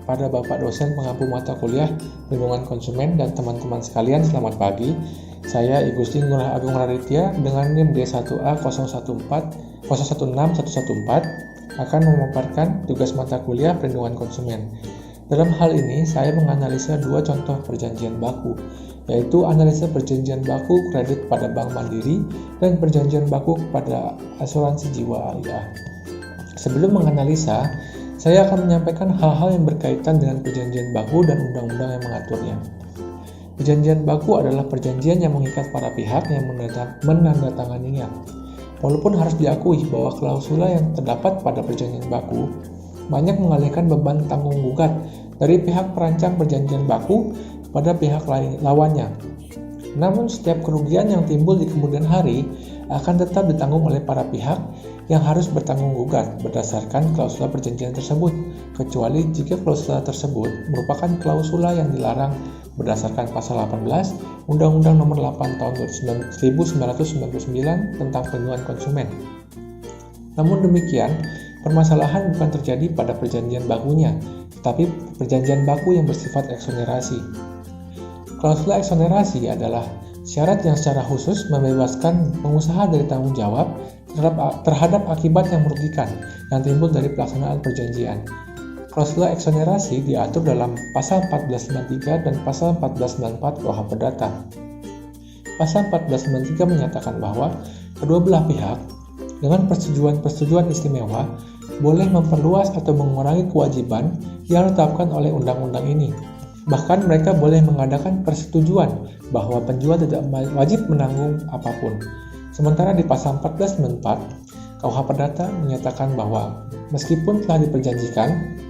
Pada Bapak dosen pengampu mata kuliah Perlindungan Konsumen dan teman-teman sekalian, selamat pagi. Saya Igusti Ngurah Agung Raditya dengan NIM D1A016114 akan memaparkan tugas mata kuliah Perlindungan Konsumen. Dalam hal ini, saya menganalisa dua contoh perjanjian baku, yaitu analisa perjanjian baku kredit pada Bank Mandiri dan perjanjian baku pada asuransi jiwa AIA. Sebelum menganalisa, saya akan menyampaikan hal-hal yang berkaitan dengan perjanjian baku dan undang-undang yang mengaturnya. Perjanjian baku adalah perjanjian yang mengikat para pihak yang menandatanganinya. Walaupun harus diakui bahwa klausula yang terdapat pada perjanjian baku banyak mengalihkan beban tanggung gugat dari pihak perancang perjanjian baku pada pihak lawannya. Namun setiap kerugian yang timbul di kemudian hari akan tetap ditanggung oleh para pihak yang harus bertanggung gugat berdasarkan klausula perjanjian tersebut, kecuali jika klausula tersebut merupakan klausula yang dilarang berdasarkan pasal 18 Undang-Undang Nomor 8 Tahun 1999 tentang Perlindungan Konsumen. Namun demikian, permasalahan bukan terjadi pada perjanjian bakunya, tetapi perjanjian baku yang bersifat eksonerasi. Klausula eksonerasi adalah syarat yang secara khusus membebaskan pengusaha dari tanggung jawab terhadap akibat yang merugikan yang timbul dari pelaksanaan perjanjian. Klausula eksonerasi diatur dalam pasal 1493 dan pasal 1494 KUH Perdata. Pasal 1493 menyatakan bahwa kedua belah pihak dengan persetujuan istimewa boleh memperluas atau mengurangi kewajiban yang ditetapkan oleh undang-undang ini. Bahkan mereka boleh mengadakan persetujuan bahwa penjual tidak wajib menanggung apapun. Sementara di pasal 1494 KUH Perdata menyatakan bahwa meskipun telah diperjanjikan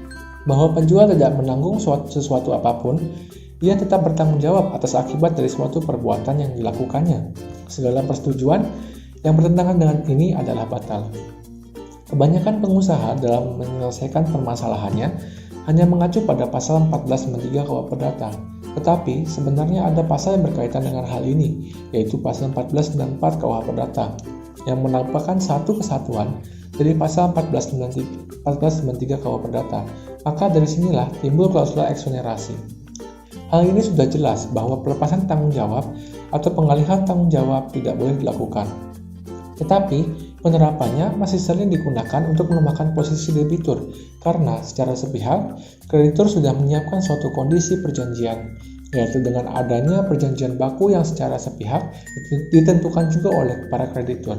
bahwa penjual tidak menanggung sesuatu apapun, ia tetap bertanggung jawab atas akibat dari suatu perbuatan yang dilakukannya. Segala persetujuan yang bertentangan dengan ini adalah batal. Kebanyakan pengusaha dalam menyelesaikan permasalahannya hanya mengacu pada pasal 1493 KUH Perdata. Tetapi sebenarnya ada pasal yang berkaitan dengan hal ini, yaitu pasal 1494 KUH Perdata, yang merupakan satu kesatuan dari pasal 1493 KUH Perdata. Maka dari sinilah timbul klausula eksonerasi. Hal ini sudah jelas bahwa pelepasan tanggung jawab atau pengalihan tanggung jawab tidak boleh dilakukan. Tetapi penerapannya masih sering digunakan untuk melemahkan posisi debitur karena secara sepihak kreditur sudah menyiapkan suatu kondisi perjanjian, yaitu dengan adanya perjanjian baku yang secara sepihak ditentukan juga oleh para kreditur.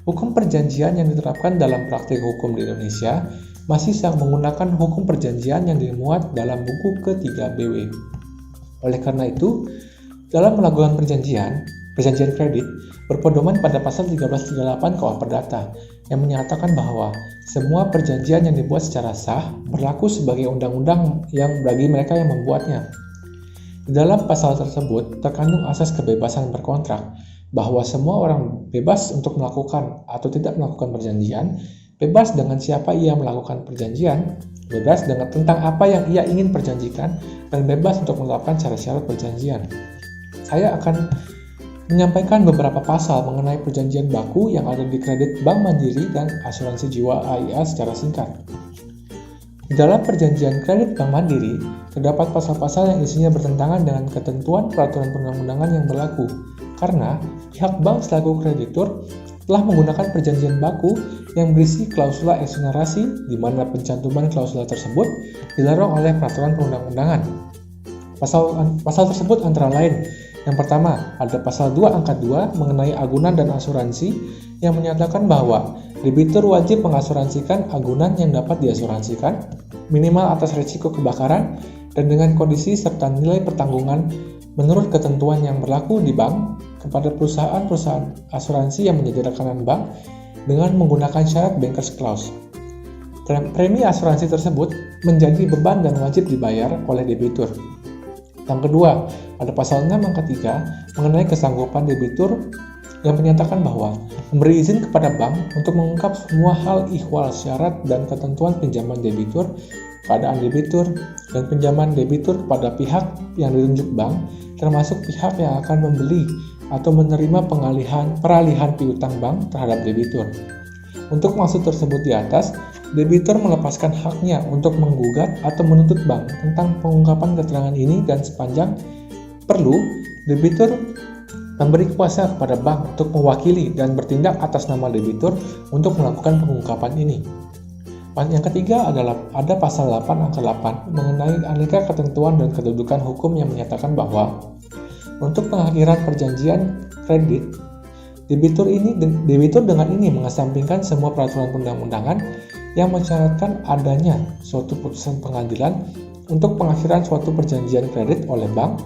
Hukum perjanjian yang diterapkan dalam praktik hukum di Indonesia masih menggunakan hukum perjanjian yang dimuat dalam buku ke-3 BW. Oleh karena itu, dalam melakukan perjanjian kredit berpedoman pada pasal 1338 KUH Perdata yang menyatakan bahwa semua perjanjian yang dibuat secara sah berlaku sebagai undang-undang yang bagi mereka yang membuatnya. Di dalam pasal tersebut terkandung asas kebebasan berkontrak, bahwa semua orang bebas untuk melakukan atau tidak melakukan perjanjian, bebas dengan siapa ia melakukan perjanjian, bebas dengan tentang apa yang ia ingin perjanjikan, dan bebas untuk menetapkan syarat-syarat perjanjian. Saya akan menyampaikan beberapa pasal mengenai perjanjian baku yang ada di kredit Bank Mandiri dan asuransi jiwa AIA secara singkat. Di dalam perjanjian kredit Bank Mandiri, terdapat pasal-pasal yang isinya bertentangan dengan ketentuan peraturan perundang-undangan yang berlaku, karena pihak bank selaku kreditur telah menggunakan perjanjian baku yang berisi klausula eksonerasi di mana pencantuman klausula tersebut dilarang oleh peraturan perundang-undangan. Pasal tersebut antara lain, yang pertama, ada pasal 2 angka 2 mengenai agunan dan asuransi yang menyatakan bahwa debitur wajib mengasuransikan agunan yang dapat diasuransikan, minimal atas risiko kebakaran, dan dengan kondisi serta nilai pertanggungan menurut ketentuan yang berlaku di bank kepada perusahaan-perusahaan asuransi yang menjadi rekanan bank dengan menggunakan syarat bankers clause. Premi asuransi tersebut menjadi beban dan wajib dibayar oleh debitur. Yang kedua, ada pasal 6 angka 3 mengenai kesanggupan debitur yang menyatakan bahwa memberi izin kepada bank untuk mengungkap semua hal ihwal syarat dan ketentuan pinjaman debitur, keadaan debitur, dan pinjaman debitur kepada pihak yang ditunjuk bank, termasuk pihak yang akan membeli atau menerima peralihan piutang bank terhadap debitur. Untuk maksud tersebut di atas, debitur melepaskan haknya untuk menggugat atau menuntut bank tentang pengungkapan keterangan ini, dan sepanjang perlu, debitur memberi kuasa kepada bank untuk mewakili dan bertindak atas nama debitur untuk melakukan pengungkapan ini. Yang ketiga adalah ada pasal 8 angka 8 mengenai aneka ketentuan dan kedudukan hukum yang menyatakan bahwa untuk pengakhiran perjanjian kredit, debitur dengan ini mengesampingkan semua peraturan perundang-undangan yang mensyaratkan adanya suatu putusan pengadilan untuk pengakhiran suatu perjanjian kredit oleh bank.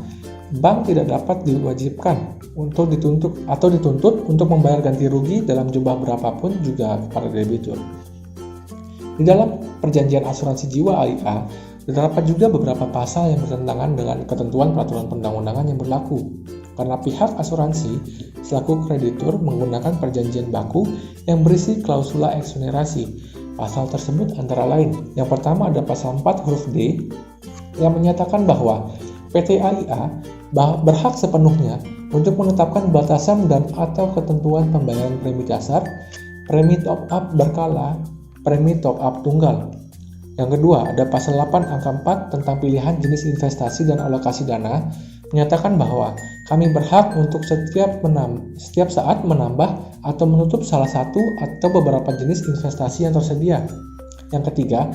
Bank tidak dapat diwajibkan untuk dituntut untuk membayar ganti rugi dalam jumlah berapapun juga kepada debitur. Di dalam perjanjian asuransi jiwa AIA, terdapat juga beberapa pasal yang bertentangan dengan ketentuan peraturan perundang-undangan yang berlaku, karena pihak asuransi selaku kreditur menggunakan perjanjian baku yang berisi klausula eksonerasi. Pasal tersebut antara lain, yang pertama ada pasal 4 huruf D yang menyatakan bahwa PT AIA berhak sepenuhnya untuk menetapkan batasan dan atau ketentuan pembayaran premi dasar, premi top up berkala, premi top up tunggal. Yang kedua, ada pasal 8 angka 4 tentang pilihan jenis investasi dan alokasi dana, menyatakan bahwa kami berhak untuk setiap saat menambah atau menutup salah satu atau beberapa jenis investasi yang tersedia. Yang ketiga,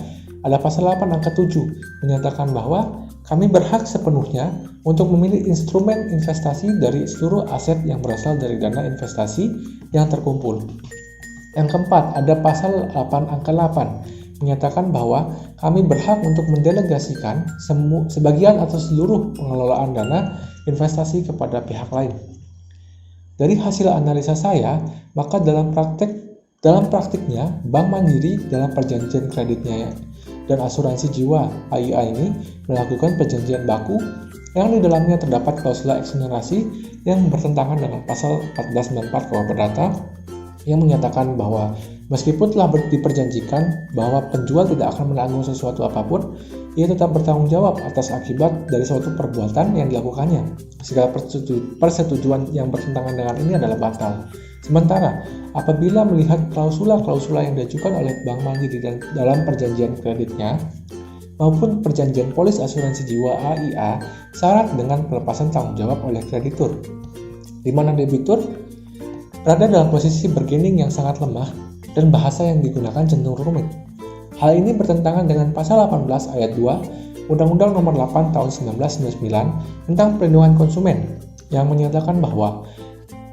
ada pasal 8 angka 7 menyatakan bahwa kami berhak sepenuhnya untuk memilih instrumen investasi dari seluruh aset yang berasal dari dana investasi yang terkumpul. Yang keempat, ada pasal 8 angka 8 menyatakan bahwa kami berhak untuk mendelegasikan sebagian atau seluruh pengelolaan dana investasi kepada pihak lain. Dari hasil analisa saya, maka dalam praktiknya Bank Mandiri dalam perjanjian kreditnya dan asuransi jiwa AIA ini melakukan perjanjian baku yang di dalamnya terdapat klausula eksonerasi yang bertentangan dengan pasal 1494 KUH Perdata yang menyatakan bahwa meskipun telah diperjanjikan bahwa penjual tidak akan menanggung sesuatu apapun, ia tetap bertanggung jawab atas akibat dari suatu perbuatan yang dilakukannya. Segala persetujuan yang bertentangan dengan ini adalah batal. Sementara, apabila melihat klausula-klausula yang diajukan oleh Bank Mandiri dalam perjanjian kreditnya maupun perjanjian polis asuransi jiwa AIA syarat dengan pelepasan tanggung jawab oleh kreditur, di mana debitur berada dalam posisi bargaining yang sangat lemah dan bahasa yang digunakan cenderung rumit. Hal ini bertentangan dengan pasal 18 ayat 2 Undang-Undang Nomor 8 Tahun 1999 tentang Perlindungan Konsumen yang menyatakan bahwa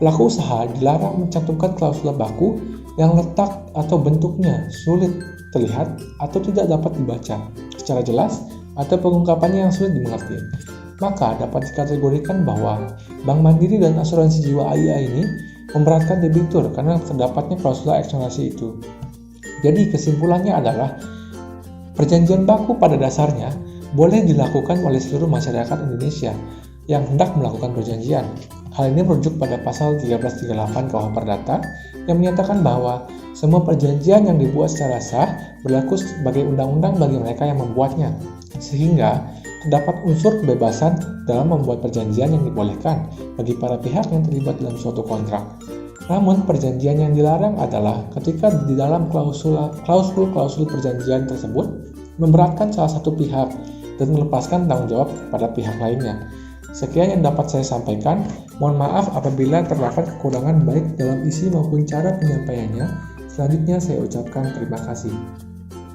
pelaku usaha dilarang mencantumkan klausula baku yang letak atau bentuknya sulit terlihat atau tidak dapat dibaca secara jelas atau pengungkapannya yang sulit dimengerti. Maka dapat dikategorikan bahwa Bank Mandiri dan asuransi jiwa AIA ini memberatkan debitur karena terdapatnya klausula eksonerasi itu. Jadi kesimpulannya adalah perjanjian baku pada dasarnya boleh dilakukan oleh seluruh masyarakat Indonesia yang hendak melakukan perjanjian. Hal ini merujuk pada pasal 1338 KUH Perdata yang menyatakan bahwa semua perjanjian yang dibuat secara sah berlaku sebagai undang-undang bagi mereka yang membuatnya, sehingga terdapat unsur kebebasan dalam membuat perjanjian yang dibolehkan bagi para pihak yang terlibat dalam suatu kontrak. Namun perjanjian yang dilarang adalah ketika di dalam klausul perjanjian tersebut memberatkan salah satu pihak dan melepaskan tanggung jawab pada pihak lainnya. Sekian yang dapat saya sampaikan. Mohon maaf apabila terdapat kekurangan baik dalam isi maupun cara penyampaiannya. Selanjutnya saya ucapkan terima kasih.